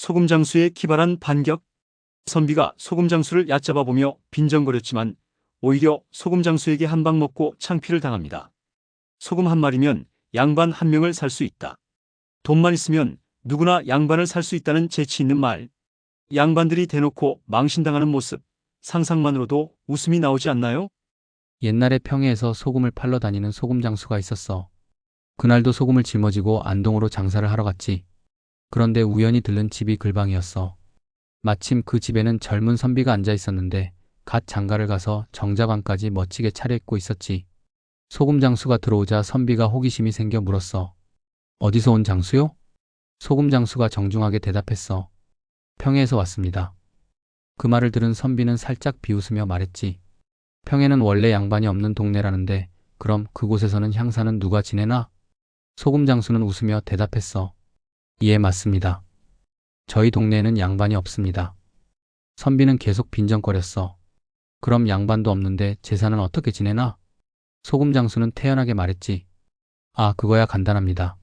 소금 장수의 기발한 반격. 선비가 소금 장수를 얕잡아 보며 빈정거렸지만 오히려 소금 장수에게 한 방 먹고 창피를 당합니다. 소금 한 마리면 양반 한 명을 살 수 있다. 돈만 있으면 누구나 양반을 살 수 있다는 재치 있는 말. 양반들이 대놓고 망신당하는 모습, 상상만으로도 웃음이 나오지 않나요? 옛날에 평해에서 소금을 팔러 다니는 소금 장수가 있었어. 그날도 소금을 짊어지고 안동으로 장사를 하러 갔지. 그런데 우연히 들른 집이 글방이었어. 마침 그 집에는 젊은 선비가 앉아 있었는데 갓 장가를 가서 정자관까지 멋지게 차려입고 있었지. 소금 장수가 들어오자 선비가 호기심이 생겨 물었어. 어디서 온 장수요? 소금 장수가 정중하게 대답했어. 평해에서 왔습니다. 그 말을 들은 선비는 살짝 비웃으며 말했지. 평해는 원래 양반이 없는 동네라는데 그럼 그곳에서는 향사는 누가 지내나? 소금 장수는 웃으며 대답했어. 예, 맞습니다. 저희 동네에는 양반이 없습니다. 선비는 계속 빈정거렸어. 그럼 양반도 없는데 제사는 어떻게 지내나? 소금 장수는 태연하게 말했지. 아, 그거야 간단합니다.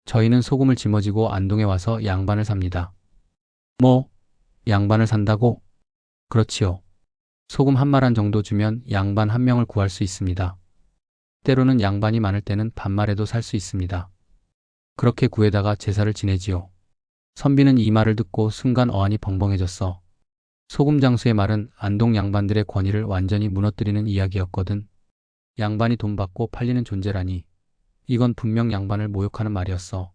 저희는 소금을 짊어지고 안동에 와서 양반을 삽니다. 뭐? 양반을 산다고? 그렇지요. 소금 한 마란 정도 주면 양반 한 명을 구할 수 있습니다. 때로는 양반이 많을 때는 반말에도 살 수 있습니다. 그렇게 구해다가 제사를 지내지요. 선비는 이 말을 듣고 순간 어안이 벙벙해졌어. 소금 장수의 말은 안동 양반들의 권위를 완전히 무너뜨리는 이야기였거든. 양반이 돈 받고 팔리는 존재라니. 이건 분명 양반을 모욕하는 말이었어.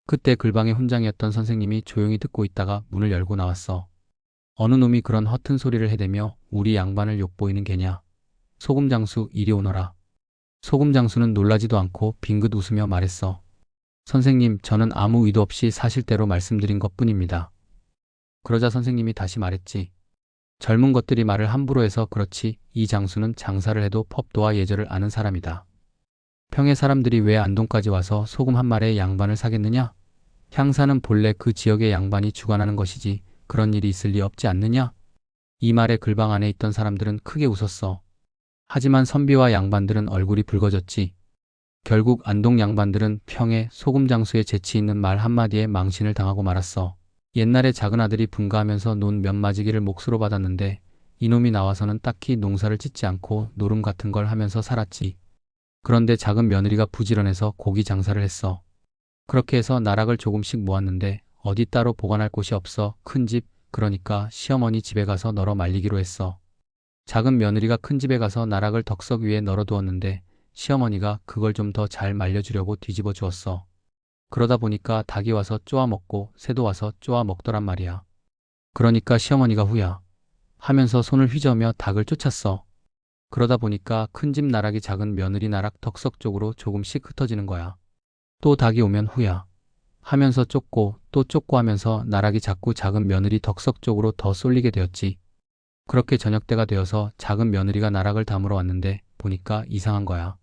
그때 글방의 훈장이었던 선생님이 조용히 듣고 있다가 문을 열고 나왔어. 어느 놈이 그런 허튼 소리를 해대며 우리 양반을 욕보이는 개냐. 소금 장수 이리 오너라. 소금 장수는 놀라지도 않고 빙긋 웃으며 말했어. 선생님, 저는 아무 의도 없이 사실대로 말씀드린 것뿐입니다. 그러자 선생님이 다시 말했지. 젊은 것들이 말을 함부로 해서 그렇지 이 장수는 장사를 해도 법도와 예절을 아는 사람이다. 평해 사람들이 왜 안동까지 와서 소금 한 마리의 양반을 사겠느냐? 향사는 본래 그 지역의 양반이 주관하는 것이지 그런 일이 있을 리 없지 않느냐? 이 말에 글방 안에 있던 사람들은 크게 웃었어. 하지만 선비와 양반들은 얼굴이 붉어졌지. 결국 안동 양반들은 평해 소금 장수의 재치 있는 말 한마디에 망신을 당하고 말았어. 옛날에 작은 아들이 분가하면서 논 몇 마지기를 몫으로 받았는데 이놈이 나와서는 딱히 농사를 짓지 않고 노름 같은 걸 하면서 살았지. 그런데 작은 며느리가 부지런해서 고기 장사를 했어. 그렇게 해서 나락을 조금씩 모았는데 어디 따로 보관할 곳이 없어 큰 집, 그러니까 시어머니 집에 가서 널어 말리기로 했어. 작은 며느리가 큰 집에 가서 나락을 덕석 위에 널어두었는데 시어머니가 그걸 좀 더 잘 말려주려고 뒤집어 주었어. 그러다 보니까 닭이 와서 쪼아 먹고 새도 와서 쪼아 먹더란 말이야. 그러니까 시어머니가 후야 하면서 손을 휘저으며 닭을 쫓았어. 그러다 보니까 큰 집 나락이 작은 며느리 나락 덕석 쪽으로 조금씩 흩어지는 거야. 또 닭이 오면 후야 하면서 쫓고 또 쫓고 하면서 나락이 자꾸 작은 며느리 덕석 쪽으로 더 쏠리게 되었지. 그렇게 저녁때가 되어서 작은 며느리가 나락을 담으러 왔는데 보니까 이상한 거야.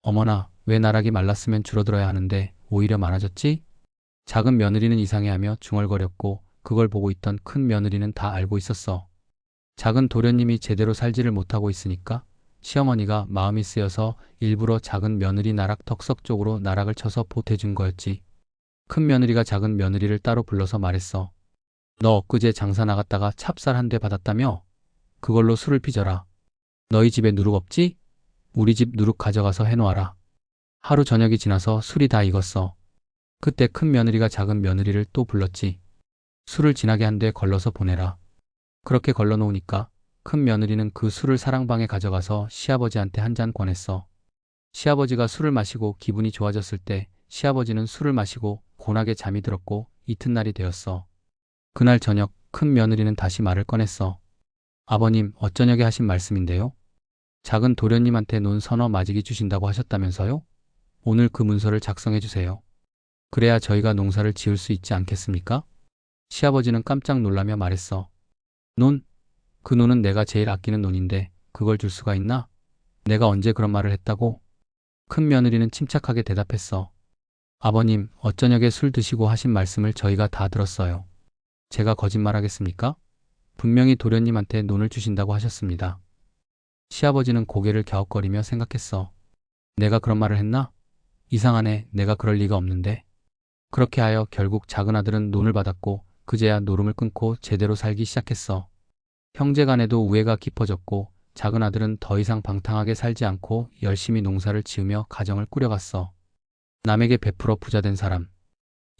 어머나, 왜 나락이 말랐으면 줄어들어야 하는데 오히려 많아졌지? 작은 며느리는 이상해하며 중얼거렸고 그걸 보고 있던 큰 며느리는 다 알고 있었어. 작은 도련님이 제대로 살지를 못하고 있으니까 시어머니가 마음이 쓰여서 일부러 작은 며느리 나락 덕석 쪽으로 나락을 쳐서 보태준 거였지. 큰 며느리가 작은 며느리를 따로 불러서 말했어. 너 엊그제 장사 나갔다가 찹쌀 한 대 받았다며? 그걸로 술을 빚어라. 너희 집에 누룩 없지? 우리 집 누룩 가져가서 해놓아라. 하루 저녁이 지나서 술이 다 익었어. 그때 큰 며느리가 작은 며느리를 또 불렀지. 술을 진하게 한 대 걸러서 보내라. 그렇게 걸러놓으니까 큰 며느리는 그 술을 사랑방에 가져가서 시아버지한테 한 잔 권했어. 시아버지가 술을 마시고 기분이 좋아졌을 때 시아버지는 술을 마시고 곤하게 잠이 들었고 이튿날이 되었어. 그날 저녁 큰 며느리는 다시 말을 꺼냈어. 아버님, 어쩌냐게 하신 말씀인데요? 작은 도련님한테 논 서너 마지기 주신다고 하셨다면서요? 오늘 그 문서를 작성해 주세요. 그래야 저희가 농사를 지을 수 있지 않겠습니까? 시아버지는 깜짝 놀라며 말했어. 논? 그 논은 내가 제일 아끼는 논인데 그걸 줄 수가 있나? 내가 언제 그런 말을 했다고? 큰 며느리는 침착하게 대답했어. 아버님, 어쩌냐게 술 드시고 하신 말씀을 저희가 다 들었어요. 제가 거짓말하겠습니까? 분명히 도련님한테 논을 주신다고 하셨습니다. 시아버지는 고개를 갸웃거리며 생각했어. 내가 그런 말을 했나? 이상하네, 내가 그럴 리가 없는데. 그렇게 하여 결국 작은 아들은 논을 받았고 그제야 노름을 끊고 제대로 살기 시작했어. 형제간에도 우애가 깊어졌고 작은 아들은 더 이상 방탕하게 살지 않고 열심히 농사를 지으며 가정을 꾸려갔어. 남에게 베풀어 부자된 사람.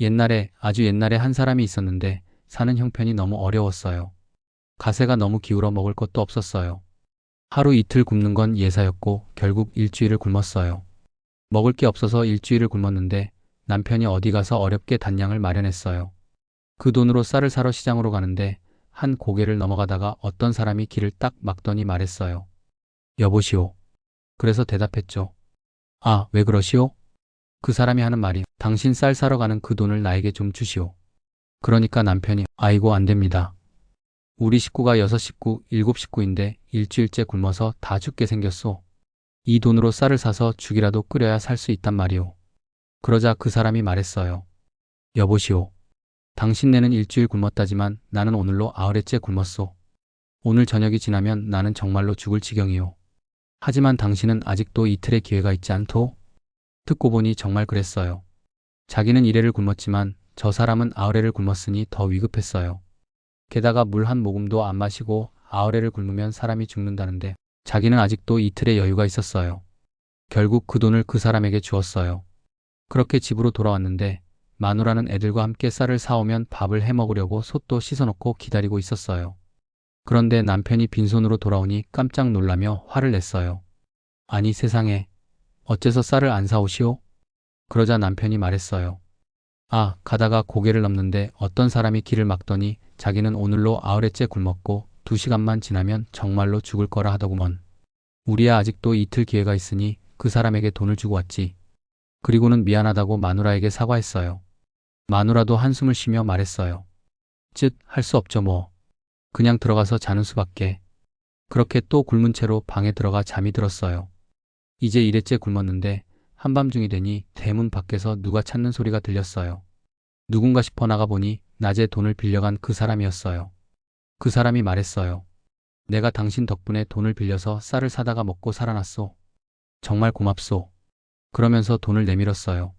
옛날에, 아주 옛날에 한 사람이 있었는데 사는 형편이 너무 어려웠어요. 가세가 너무 기울어 먹을 것도 없었어요. 하루 이틀 굶는 건 예사였고 결국 일주일을 굶었어요. 먹을 게 없어서 일주일을 굶었는데 남편이 어디 가서 어렵게 단량을 마련했어요. 그 돈으로 쌀을 사러 시장으로 가는데 한 고개를 넘어가다가 어떤 사람이 길을 딱 막더니 말했어요. 여보시오. 그래서 대답했죠. 아, 왜 그러시오? 그 사람이 하는 말이 당신 쌀 사러 가는 그 돈을 나에게 좀 주시오. 그러니까 남편이 아이고 안 됩니다. 우리 식구가 6식구, 7식구인데 일주일째 굶어서 다 죽게 생겼소. 이 돈으로 쌀을 사서 죽이라도 끓여야 살 수 있단 말이오. 그러자 그 사람이 말했어요. 여보시오. 당신네는 일주일 굶었다지만 나는 오늘로 8회째 굶었소. 오늘 저녁이 지나면 나는 정말로 죽을 지경이오. 하지만 당신은 아직도 이틀의 기회가 있지 않토? 듣고 보니 정말 그랬어요. 자기는 1회를 굶었지만 저 사람은 9회를 굶었으니 더 위급했어요. 게다가 물 한 모금도 안 마시고 9회를 굶으면 사람이 죽는다는데 자기는 아직도 이틀의 여유가 있었어요. 결국 그 돈을 그 사람에게 주었어요. 그렇게 집으로 돌아왔는데 마누라는 애들과 함께 쌀을 사오면 밥을 해 먹으려고 솥도 씻어놓고 기다리고 있었어요. 그런데 남편이 빈손으로 돌아오니 깜짝 놀라며 화를 냈어요. 아니 세상에, 어째서 쌀을 안 사오시오? 그러자 남편이 말했어요. 아, 가다가 고개를 넘는데 어떤 사람이 길을 막더니 자기는 오늘로 9회째 굶었고 2시간만 지나면 정말로 죽을 거라 하더구먼. 우리야 아직도 이틀 기회가 있으니 그 사람에게 돈을 주고 왔지. 그리고는 미안하다고 마누라에게 사과했어요. 마누라도 한숨을 쉬며 말했어요. 할 수 없죠 뭐. 그냥 들어가서 자는 수밖에. 그렇게 또 굶은 채로 방에 들어가 잠이 들었어요. 이제 1회째 굶었는데 한밤중이 되니 대문 밖에서 누가 찾는 소리가 들렸어요. 누군가 싶어 나가보니 낮에 돈을 빌려간 그 사람이었어요. 그 사람이 말했어요. 내가 당신 덕분에 돈을 빌려서 쌀을 사다가 먹고 살아났소. 정말 고맙소. 그러면서 돈을 내밀었어요.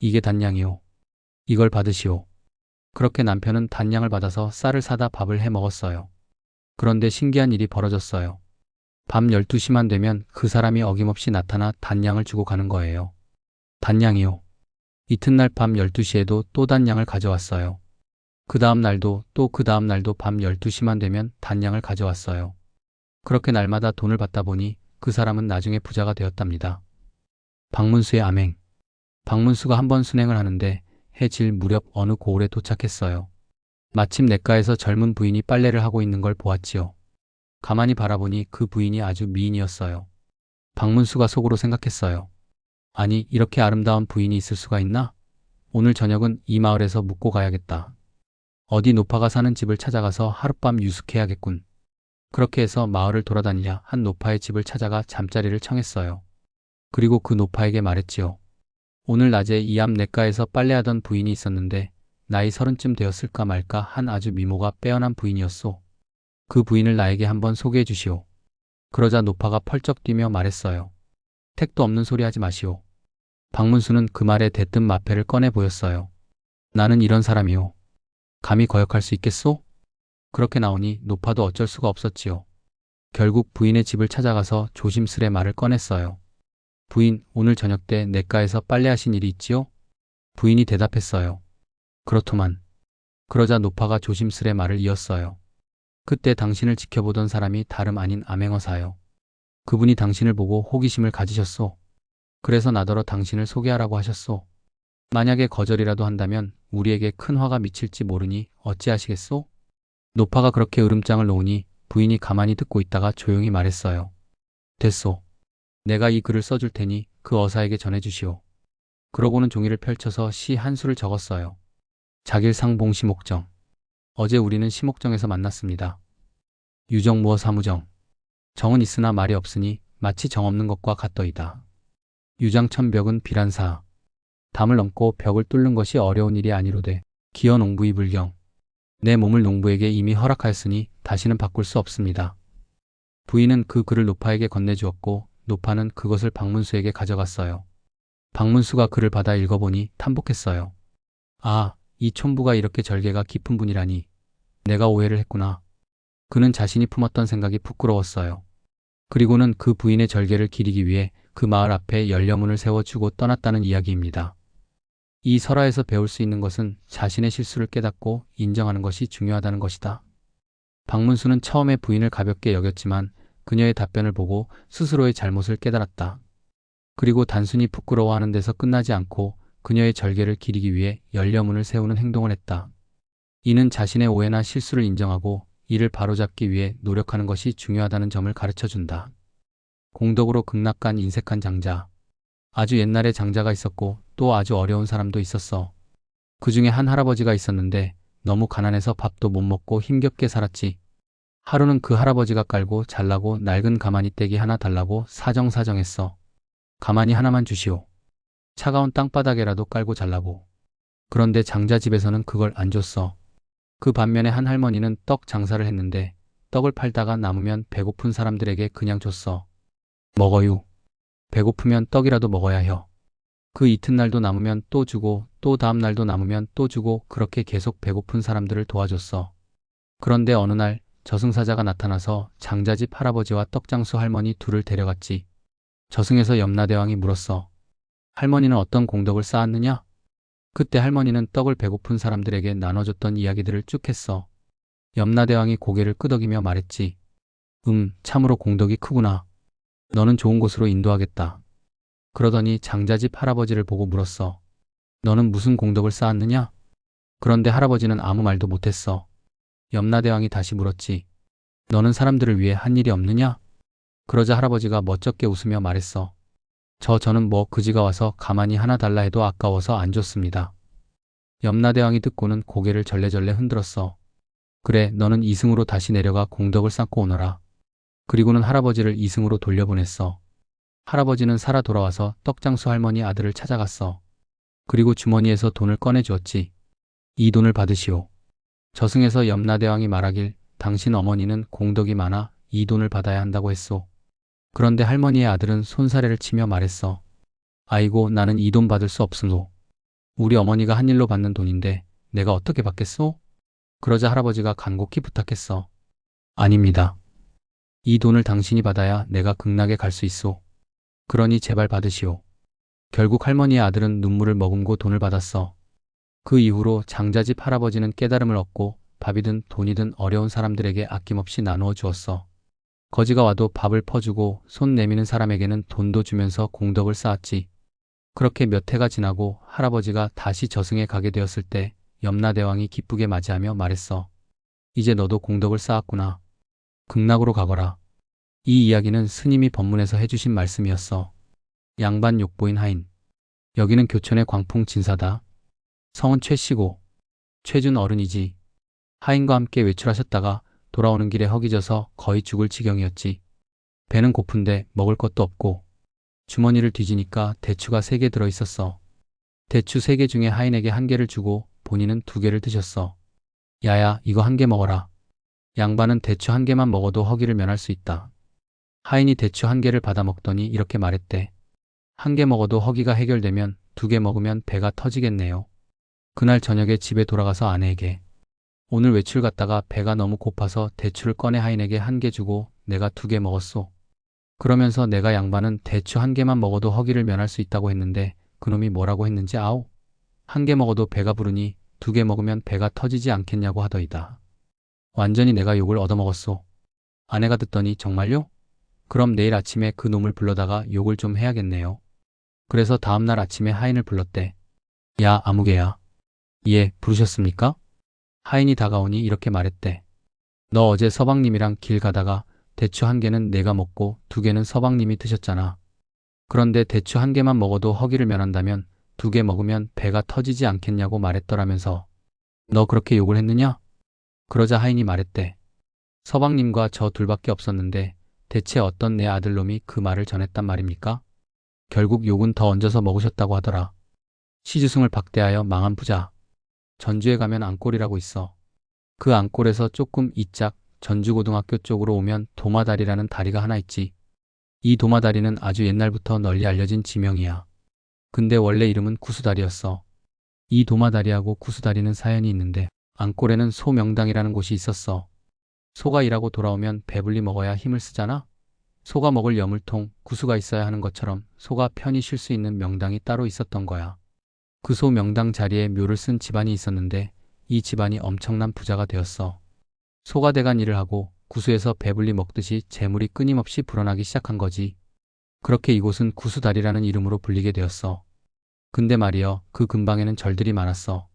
이게 단량이오. 이걸 받으시오. 그렇게 남편은 단량을 받아서 쌀을 사다 밥을 해 먹었어요. 그런데 신기한 일이 벌어졌어요. 밤 12시만 되면 그 사람이 어김없이 나타나 단량을 주고 가는 거예요. 단량이요. 이튿날 밤 12시에도 또 단량을 가져왔어요. 그 다음 날도 또 그 다음 날도 밤 12시만 되면 단량을 가져왔어요. 그렇게 날마다 돈을 받다 보니 그 사람은 나중에 부자가 되었답니다. 박문수의 암행. 박문수가 한번 순행을 하는데 해질 무렵 어느 고을에 도착했어요. 마침 냇가에서 젊은 부인이 빨래를 하고 있는 걸 보았지요. 가만히 바라보니 그 부인이 아주 미인이었어요. 박문수가 속으로 생각했어요. 아니, 이렇게 아름다운 부인이 있을 수가 있나? 오늘 저녁은 이 마을에서 묵고 가야겠다. 어디 노파가 사는 집을 찾아가서 하룻밤 유숙해야겠군. 그렇게 해서 마을을 돌아다니랴 한 노파의 집을 찾아가 잠자리를 청했어요. 그리고 그 노파에게 말했지요. 오늘 낮에 이 앞 냇가에서 빨래하던 부인이 있었는데 나이 30쯤 되었을까 말까 한 아주 미모가 빼어난 부인이었소. 그 부인을 나에게 한번 소개해 주시오. 그러자 노파가 펄쩍 뛰며 말했어요. 택도 없는 소리 하지 마시오. 박문수는 그 말에 대뜸 마패를 꺼내 보였어요. 나는 이런 사람이오. 감히 거역할 수 있겠소? 그렇게 나오니 노파도 어쩔 수가 없었지요. 결국 부인의 집을 찾아가서 조심스레 말을 꺼냈어요. 부인, 오늘 저녁 때 냇가에서 빨래하신 일이 있지요? 부인이 대답했어요. 그렇더만. 그러자 노파가 조심스레 말을 이었어요. 그때 당신을 지켜보던 사람이 다름 아닌 암행어사요. 그분이 당신을 보고 호기심을 가지셨소. 그래서 나더러 당신을 소개하라고 하셨소. 만약에 거절이라도 한다면 우리에게 큰 화가 미칠지 모르니 어찌하시겠소? 노파가 그렇게 으름장을 놓으니 부인이 가만히 듣고 있다가 조용히 말했어요. 됐소. 내가 이 글을 써줄 테니 그 어사에게 전해주시오. 그러고는 종이를 펼쳐서 시 한 수를 적었어요. 작일상봉 시목정. 어제 우리는 시목정에서 만났습니다. 유정무어 사무정. 정은 있으나 말이 없으니 마치 정 없는 것과 같더이다. 유장천벽은 비란사. 담을 넘고 벽을 뚫는 것이 어려운 일이 아니로되 기어 농부이 불경. 내 몸을 농부에게 이미 허락하였으니 다시는 바꿀 수 없습니다. 부인은 그 글을 노파에게 건네주었고 노파는 그것을 박문수에게 가져갔어요. 박문수가 글을 받아 읽어보니 탐복했어요. 아, 이 촌부가 이렇게 절개가 깊은 분이라니. 내가 오해를 했구나. 그는 자신이 품었던 생각이 부끄러웠어요. 그리고는 그 부인의 절개를 기리기 위해 그 마을 앞에 연려문을 세워주고 떠났다는 이야기입니다. 이 설화에서 배울 수 있는 것은 자신의 실수를 깨닫고 인정하는 것이 중요하다는 것이다. 박문수는 처음에 부인을 가볍게 여겼지만 그녀의 답변을 보고 스스로의 잘못을 깨달았다. 그리고 단순히 부끄러워하는 데서 끝나지 않고 그녀의 절개를 기리기 위해 연려문을 세우는 행동을 했다. 이는 자신의 오해나 실수를 인정하고 이를 바로잡기 위해 노력하는 것이 중요하다는 점을 가르쳐준다. 공덕으로 극락간 인색한 장자. 아주 옛날에 장자가 있었고 또 아주 어려운 사람도 있었어. 그 중에 한 할아버지가 있었는데 너무 가난해서 밥도 못 먹고 힘겹게 살았지. 하루는 그 할아버지가 깔고 잘라고 낡은 가마니 떼기 하나 달라고 사정사정했어. 가마니 하나만 주시오. 차가운 땅바닥에라도 깔고 잘라고. 그런데 장자 집에서는 그걸 안 줬어. 그 반면에 한 할머니는 떡 장사를 했는데 떡을 팔다가 남으면 배고픈 사람들에게 그냥 줬어. 먹어요. 배고프면 떡이라도 먹어야 혀. 그 이튿날도 남으면 또 주고 또 다음 날도 남으면 또 주고 그렇게 계속 배고픈 사람들을 도와줬어. 그런데 어느 날 저승사자가 나타나서 장자집 할아버지와 떡장수 할머니 둘을 데려갔지. 저승에서 염라대왕이 물었어. 할머니는 어떤 공덕을 쌓았느냐? 그때 할머니는 떡을 배고픈 사람들에게 나눠줬던 이야기들을 쭉 했어. 염라대왕이 고개를 끄덕이며 말했지. 참으로 공덕이 크구나. 너는 좋은 곳으로 인도하겠다. 그러더니 장자집 할아버지를 보고 물었어. 너는 무슨 공덕을 쌓았느냐? 그런데 할아버지는 아무 말도 못했어. 염라대왕이 다시 물었지. 너는 사람들을 위해 한 일이 없느냐? 그러자 할아버지가 멋쩍게 웃으며 말했어. 저는 뭐 그지가 와서 가만히 하나 달라 해도 아까워서 안 줬습니다. 염라대왕이 듣고는 고개를 절레절레 흔들었어. 그래, 너는 이승으로 다시 내려가 공덕을 쌓고 오너라. 그리고는 할아버지를 이승으로 돌려보냈어. 할아버지는 살아 돌아와서 떡장수 할머니 아들을 찾아갔어. 그리고 주머니에서 돈을 꺼내주었지. 이 돈을 받으시오. 저승에서 염라대왕이 말하길 당신 어머니는 공덕이 많아 이 돈을 받아야 한다고 했소. 그런데 할머니의 아들은 손사래를 치며 말했어. 아이고, 나는 이 돈 받을 수 없으노. 우리 어머니가 한 일로 받는 돈인데 내가 어떻게 받겠소? 그러자 할아버지가 간곡히 부탁했어. 아닙니다. 이 돈을 당신이 받아야 내가 극락에 갈 수 있소. 그러니 제발 받으시오. 결국 할머니의 아들은 눈물을 머금고 돈을 받았어. 그 이후로 장자집 할아버지는 깨달음을 얻고 밥이든 돈이든 어려운 사람들에게 아낌없이 나누어 주었어. 거지가 와도 밥을 퍼주고 손 내미는 사람에게는 돈도 주면서 공덕을 쌓았지. 그렇게 몇 해가 지나고 할아버지가 다시 저승에 가게 되었을 때 염라대왕이 기쁘게 맞이하며 말했어. 이제 너도 공덕을 쌓았구나. 극락으로 가거라. 이 이야기는 스님이 법문에서 해주신 말씀이었어. 양반 욕보인 하인. 여기는 교촌의 광풍 진사다. 성은 최씨고 최준 어른이지. 하인과 함께 외출하셨다가 돌아오는 길에 허기져서 거의 죽을 지경이었지. 배는 고픈데 먹을 것도 없고 주머니를 뒤지니까 대추가 3개 들어있었어. 대추 3개 중에 하인에게 1개를 주고 본인은 2개를 드셨어. 야야, 이거 1개 먹어라. 양반은 대추 1개만 먹어도 허기를 면할 수 있다. 하인이 대추 1개를 받아 먹더니 이렇게 말했대. 1개 먹어도 허기가 해결되면 2개 먹으면 배가 터지겠네요. 그날 저녁에 집에 돌아가서 아내에게 오늘 외출 갔다가 배가 너무 고파서 대추를 꺼내 하인에게 1개 주고 내가 2개 먹었소. 그러면서 내가 양반은 대추 1개만 먹어도 허기를 면할 수 있다고 했는데 그놈이 뭐라고 했는지 아오? 1개 먹어도 배가 부르니 2개 먹으면 배가 터지지 않겠냐고 하더이다. 완전히 내가 욕을 얻어먹었소. 아내가 듣더니 정말요? 그럼 내일 아침에 그 놈을 불러다가 욕을 좀 해야겠네요. 그래서 다음날 아침에 하인을 불렀대. 야, 아무개야. 예, 부르셨습니까? 하인이 다가오니 이렇게 말했대. 너 어제 서방님이랑 길 가다가 대추 1개는 내가 먹고 2개는 서방님이 드셨잖아. 그런데 대추 1개만 먹어도 허기를 면한다면 2개 먹으면 배가 터지지 않겠냐고 말했더라면서. 너 그렇게 욕을 했느냐? 그러자 하인이 말했대. 서방님과 저 둘밖에 없었는데 대체 어떤 내 아들놈이 그 말을 전했단 말입니까? 결국 욕은 더 얹어서 먹으셨다고 하더라. 시주승을 박대하여 망한 부자. 전주에 가면 앙골이라고 있어. 그 앙골에서 조금 이짝 전주고등학교 쪽으로 오면 도마다리라는 다리가 하나 있지. 이 도마다리는 아주 옛날부터 널리 알려진 지명이야. 근데 원래 이름은 구수다리였어. 이 도마다리하고 구수다리는 사연이 있는데 안골에는 소명당이라는 곳이 있었어. 소가 일하고 돌아오면 배불리 먹어야 힘을 쓰잖아. 소가 먹을 여물통, 구수가 있어야 하는 것처럼 소가 편히 쉴 수 있는 명당이 따로 있었던 거야. 그 소 명당 자리에 묘를 쓴 집안이 있었는데 이 집안이 엄청난 부자가 되었어. 소가 대간 일을 하고 구수에서 배불리 먹듯이 재물이 끊임없이 불어나기 시작한 거지. 그렇게 이곳은 구수다리라는 이름으로 불리게 되었어. 근데 말이여, 그 근방에는 절들이 많았어.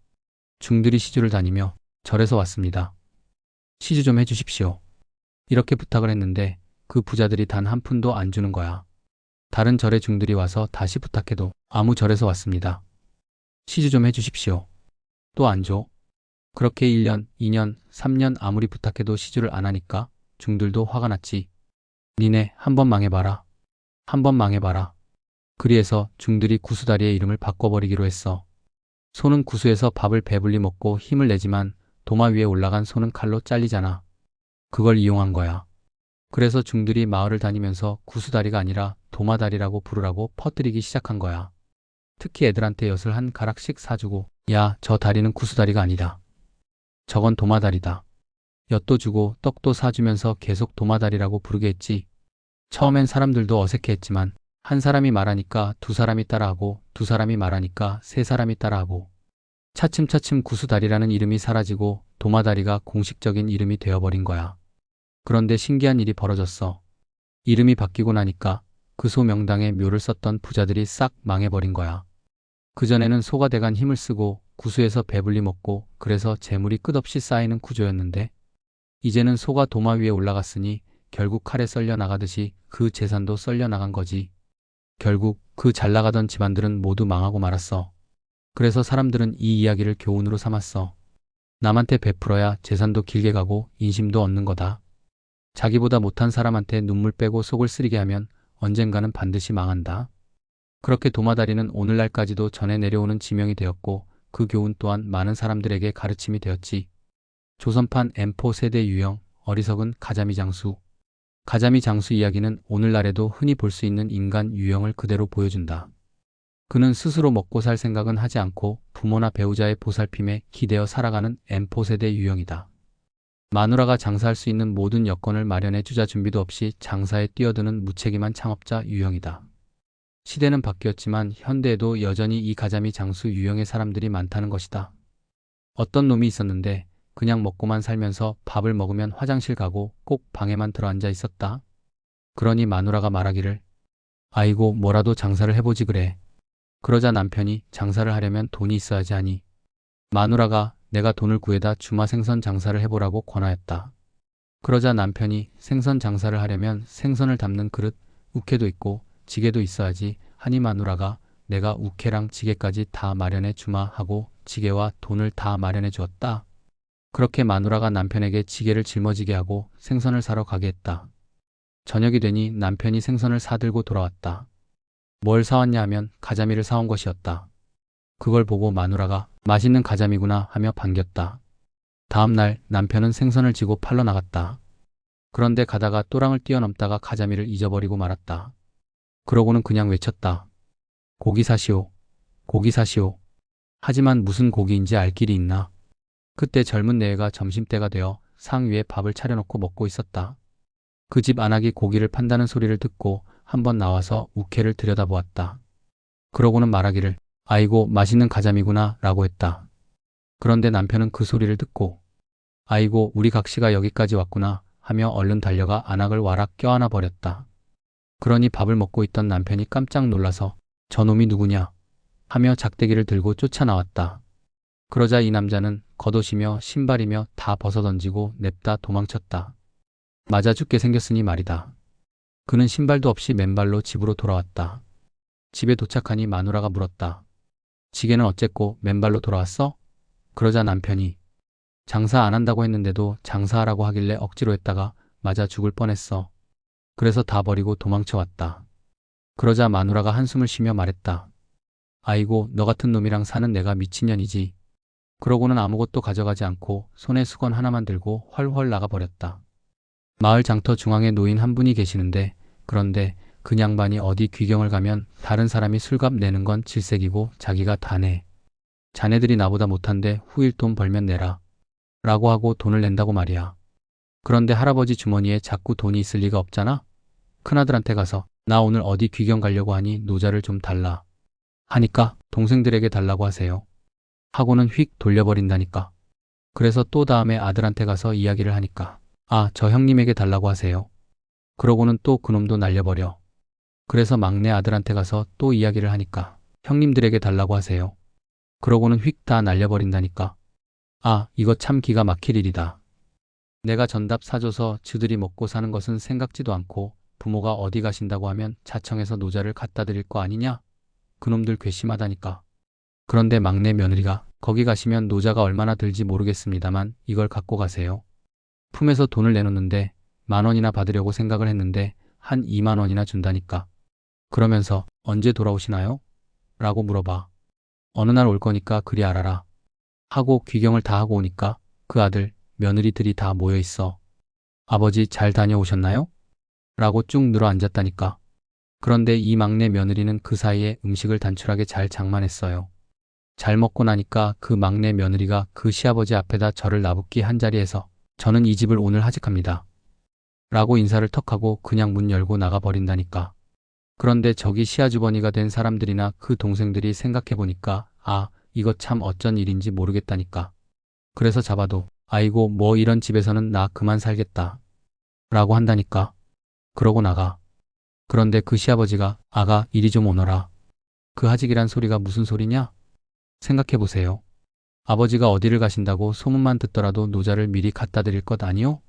중들이 시주를 다니며 절에서 왔습니다. 시주 좀 해주십시오. 이렇게 부탁을 했는데 그 부자들이 단 한 푼도 안 주는 거야. 다른 절의 중들이 와서 다시 부탁해도 아무 절에서 왔습니다. 시주 좀 해주십시오. 또 안 줘. 그렇게 1년, 2년, 3년 아무리 부탁해도 시주를 안 하니까 중들도 화가 났지. 니네 한번 망해봐라. 한번 망해봐라. 그리해서 중들이 구수다리의 이름을 바꿔버리기로 했어. 소는 구수에서 밥을 배불리 먹고 힘을 내지만 도마 위에 올라간 소는 칼로 잘리잖아. 그걸 이용한 거야. 그래서 중들이 마을을 다니면서 구수다리가 아니라 도마다리라고 부르라고 퍼뜨리기 시작한 거야. 특히 애들한테 엿을 한 가락씩 사주고, 야, 저 다리는 구수다리가 아니다. 저건 도마다리다. 엿도 주고 떡도 사주면서 계속 도마다리라고 부르게 했지. 처음엔 사람들도 어색해했지만 한 사람이 말하니까 두 사람이 따라하고 두 사람이 말하니까 세 사람이 따라하고 차츰차츰 구수다리라는 이름이 사라지고 도마다리가 공식적인 이름이 되어버린 거야. 그런데 신기한 일이 벌어졌어. 이름이 바뀌고 나니까 그 소 명당에 묘를 썼던 부자들이 싹 망해버린 거야. 그전에는 소가 대간 힘을 쓰고 구수에서 배불리 먹고 그래서 재물이 끝없이 쌓이는 구조였는데 이제는 소가 도마 위에 올라갔으니 결국 칼에 썰려 나가듯이 그 재산도 썰려 나간 거지. 결국 그 잘 나가던 집안들은 모두 망하고 말았어. 그래서 사람들은 이 이야기를 교훈으로 삼았어. 남한테 베풀어야 재산도 길게 가고 인심도 얻는 거다. 자기보다 못한 사람한테 눈물 빼고 속을 쓰리게 하면 언젠가는 반드시 망한다. 그렇게 도마다리는 오늘날까지도 전해 내려오는 지명이 되었고 그 교훈 또한 많은 사람들에게 가르침이 되었지. 조선판 M4 세대 유형 어리석은 가자미 장수. 가자미 장수 이야기는 오늘날에도 흔히 볼 수 있는 인간 유형을 그대로 보여준다. 그는 스스로 먹고 살 생각은 하지 않고 부모나 배우자의 보살핌에 기대어 살아가는 M4 세대 유형이다. 마누라가 장사할 수 있는 모든 여건을 마련해 주자 준비도 없이 장사에 뛰어드는 무책임한 창업자 유형이다. 시대는 바뀌었지만 현대에도 여전히 이 가자미 장수 유형의 사람들이 많다는 것이다. 어떤 놈이 있었는데 그냥 먹고만 살면서 밥을 먹으면 화장실 가고 꼭 방에만 들어앉아 있었다. 그러니 마누라가 말하기를 아이고 뭐라도 장사를 해보지 그래. 그러자 남편이 장사를 하려면 돈이 있어야지 하니 마누라가 내가 돈을 구해다 주마 생선 장사를 해보라고 권하였다. 그러자 남편이 생선 장사를 하려면 생선을 담는 그릇, 우케도 있고 지게도 있어야지 하니 마누라가 내가 우케랑 지게까지 다 마련해 주마 하고 지게와 돈을 다 마련해 주었다. 그렇게 마누라가 남편에게 지게를 짊어지게 하고 생선을 사러 가게 했다. 저녁이 되니 남편이 생선을 사들고 돌아왔다. 뭘 사왔냐 하면 가자미를 사온 것이었다. 그걸 보고 마누라가 맛있는 가자미구나 하며 반겼다. 다음 날 남편은 생선을 지고 팔러 나갔다. 그런데 가다가 또랑을 뛰어넘다가 가자미를 잊어버리고 말았다. 그러고는 그냥 외쳤다. 고기 사시오. 고기 사시오. 하지만 무슨 고기인지 알 길이 있나. 그때 젊은 내외가 점심때가 되어 상 위에 밥을 차려놓고 먹고 있었다. 그 집 안악이 고기를 판다는 소리를 듣고 한번 나와서 우케를 들여다보았다. 그러고는 말하기를 아이고 맛있는 가자미구나 라고 했다. 그런데 남편은 그 소리를 듣고 아이고 우리 각시가 여기까지 왔구나 하며 얼른 달려가 안악을 와락 껴안아 버렸다. 그러니 밥을 먹고 있던 남편이 깜짝 놀라서 저놈이 누구냐 하며 작대기를 들고 쫓아나왔다. 그러자 이 남자는 겉옷이며 신발이며 다 벗어던지고 냅다 도망쳤다. 맞아 죽게 생겼으니 말이다. 그는 신발도 없이 맨발로 집으로 돌아왔다. 집에 도착하니 마누라가 물었다. 지게는 어쨌고 맨발로 돌아왔어? 그러자 남편이 장사 안 한다고 했는데도 장사하라고 하길래 억지로 했다가 맞아 죽을 뻔했어. 그래서 다 버리고 도망쳐왔다. 그러자 마누라가 한숨을 쉬며 말했다. 아이고 너 같은 놈이랑 사는 내가 미친년이지. 그러고는 아무것도 가져가지 않고 손에 수건 하나만 들고 훨훨 나가버렸다. 마을 장터 중앙에 노인 한 분이 계시는데 그런데 그 양반이 어디 귀경을 가면 다른 사람이 술값 내는 건 질색이고 자기가 다 내. 자네들이 나보다 못한데 후일 돈 벌면 내라. 라고 하고 돈을 낸다고 말이야. 그런데 할아버지 주머니에 자꾸 돈이 있을 리가 없잖아? 큰아들한테 가서 나 오늘 어디 귀경 가려고 하니 노자를 좀 달라. 하니까 동생들에게 달라고 하세요. 하고는 휙 돌려버린다니까. 그래서 또 다음에 아들한테 가서 이야기를 하니까 아, 저 형님에게 달라고 하세요. 그러고는 또 그놈도 날려버려. 그래서 막내 아들한테 가서 또 이야기를 하니까 형님들에게 달라고 하세요. 그러고는 휙 다 날려버린다니까. 아, 이거 참 기가 막힐 일이다. 내가 전답 사줘서 즈들이 먹고 사는 것은 생각지도 않고 부모가 어디 가신다고 하면 자청해서 노자를 갖다 드릴 거 아니냐? 그놈들 괘씸하다니까. 그런데 막내 며느리가 거기 가시면 노자가 얼마나 들지 모르겠습니다만 이걸 갖고 가세요. 품에서 돈을 내놓는데 10,000원이나 받으려고 생각을 했는데 한 20,000원이나 준다니까. 그러면서 언제 돌아오시나요? 라고 물어봐. 어느 날 올 거니까 그리 알아라. 하고 귀경을 다 하고 오니까 그 아들, 며느리들이 다 모여 있어. 아버지 잘 다녀오셨나요? 라고 쭉 늘어 앉았다니까. 그런데 이 막내 며느리는 그 사이에 음식을 단출하게 잘 장만했어요. 잘 먹고 나니까 그 막내 며느리가 그 시아버지 앞에다 저를 나붓기 한 자리에서 저는 이 집을 오늘 하직합니다. 라고 인사를 턱 하고 그냥 문 열고 나가버린다니까. 그런데 저기 시아주버니가 된 사람들이나 그 동생들이 생각해보니까 아, 이거 참 어쩐 일인지 모르겠다니까. 그래서 잡아도 아이고 뭐 이런 집에서는 나 그만 살겠다. 라고 한다니까. 그러고 나가. 그런데 그 시아버지가 아가 이리 좀 오너라. 그 하직이란 소리가 무슨 소리냐? 생각해보세요. 아버지가 어디를 가신다고 소문만 듣더라도 노자를 미리 갖다 드릴 것 아니요?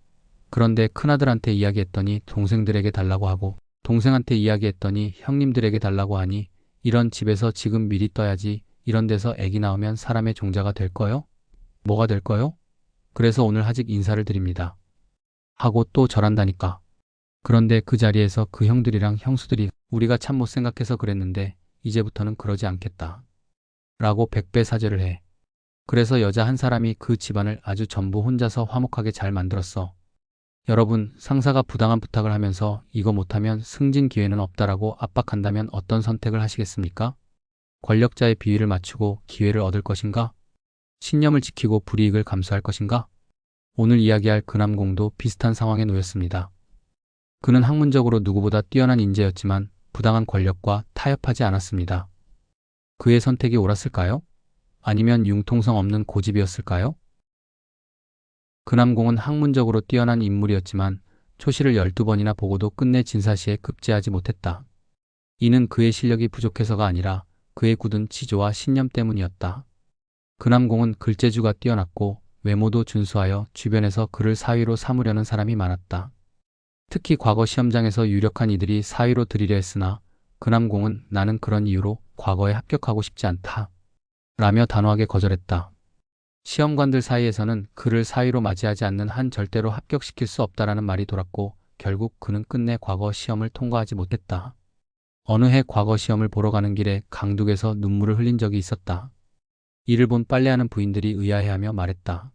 그런데 큰아들한테 이야기했더니 동생들에게 달라고 하고 동생한테 이야기했더니 형님들에게 달라고 하니 이런 집에서 지금 미리 떠야지 이런 데서 애기 낳으면 사람의 종자가 될 거요? 뭐가 될 거요? 그래서 오늘 하직 인사를 드립니다. 하고 또 절한다니까. 그런데 그 자리에서 그 형들이랑 형수들이 우리가 참 못 생각해서 그랬는데 이제부터는 그러지 않겠다. 라고 백배 사죄를 해. 그래서 여자 한 사람이 그 집안을 아주 전부 혼자서 화목하게 잘 만들었어. 여러분, 상사가 부당한 부탁을 하면서 이거 못하면 승진 기회는 없다라고 압박한다면 어떤 선택을 하시겠습니까? 권력자의 비위를 맞추고 기회를 얻을 것인가? 신념을 지키고 불이익을 감수할 것인가? 오늘 이야기할 근암공도 비슷한 상황에 놓였습니다. 그는 학문적으로 누구보다 뛰어난 인재였지만 부당한 권력과 타협하지 않았습니다. 그의 선택이 옳았을까요? 아니면 융통성 없는 고집이었을까요? 근암공은 학문적으로 뛰어난 인물이었지만 초시를 12번이나 보고도 끝내 진사시에 급제하지 못했다. 이는 그의 실력이 부족해서가 아니라 그의 굳은 치조와 신념 때문이었다. 근암공은 글재주가 뛰어났고 외모도 준수하여 주변에서 그를 사위로 삼으려는 사람이 많았다. 특히 과거 시험장에서 유력한 이들이 사위로 들이려 했으나 근암공은 나는 그런 이유로 과거에 합격하고 싶지 않다. 라며 단호하게 거절했다. 시험관들 사이에서는 그를 사위로 맞이하지 않는 한 절대로 합격시킬 수 없다라는 말이 돌았고 결국 그는 끝내 과거 시험을 통과하지 못했다. 어느 해 과거 시험을 보러 가는 길에 강둑에서 눈물을 흘린 적이 있었다. 이를 본 빨래하는 부인들이 의아해하며 말했다.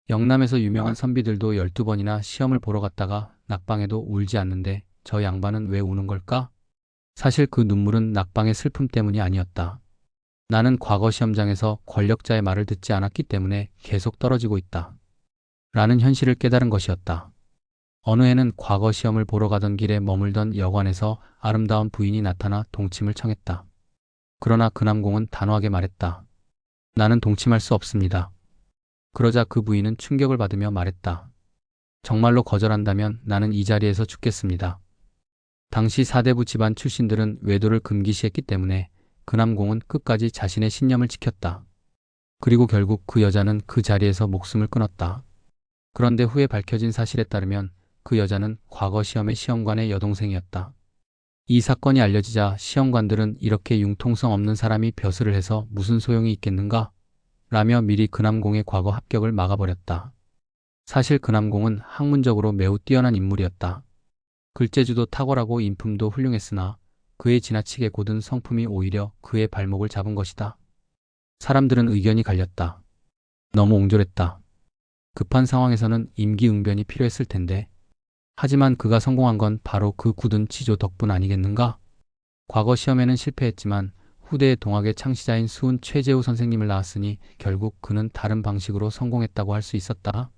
영남에서 유명한 선비들도 12번이나 시험을 보러 갔다가 낙방에도 울지 않는데 저 양반은 왜 우는 걸까? 사실 그 눈물은 낙방의 슬픔 때문이 아니었다. 나는 과거 시험장에서 권력자의 말을 듣지 않았기 때문에 계속 떨어지고 있다. 라는 현실을 깨달은 것이었다. 어느 해는 과거 시험을 보러 가던 길에 머물던 여관에서 아름다운 부인이 나타나 동침을 청했다. 그러나 근암공은 단호하게 말했다. 나는 동침할 수 없습니다. 그러자 그 부인은 충격을 받으며 말했다. 정말로 거절한다면 나는 이 자리에서 죽겠습니다. 당시 사대부 집안 출신들은 외도를 금기시했기 때문에 근암공은 끝까지 자신의 신념을 지켰다. 그리고 결국 그 여자는 그 자리에서 목숨을 끊었다. 그런데 후에 밝혀진 사실에 따르면 그 여자는 과거 시험의 시험관의 여동생이었다. 이 사건이 알려지자 시험관들은 이렇게 융통성 없는 사람이 벼슬을 해서 무슨 소용이 있겠는가? 라며 미리 근암공의 과거 합격을 막아버렸다. 사실 근암공은 학문적으로 매우 뛰어난 인물이었다. 글재주도 탁월하고 인품도 훌륭했으나 그의 지나치게 고든 성품이 오히려 그의 발목을 잡은 것이다. 사람들은 의견이 갈렸다. 너무 옹졸했다. 급한 상황에서는 임기응변이 필요했을 텐데. 하지만 그가 성공한 건 바로 그 굳은 치조 덕분 아니겠는가? 과거 시험에는 실패했지만 후대의 동학의 창시자인 수훈 최재우 선생님을 낳았으니 결국 그는 다른 방식으로 성공했다고 할 수 있었다.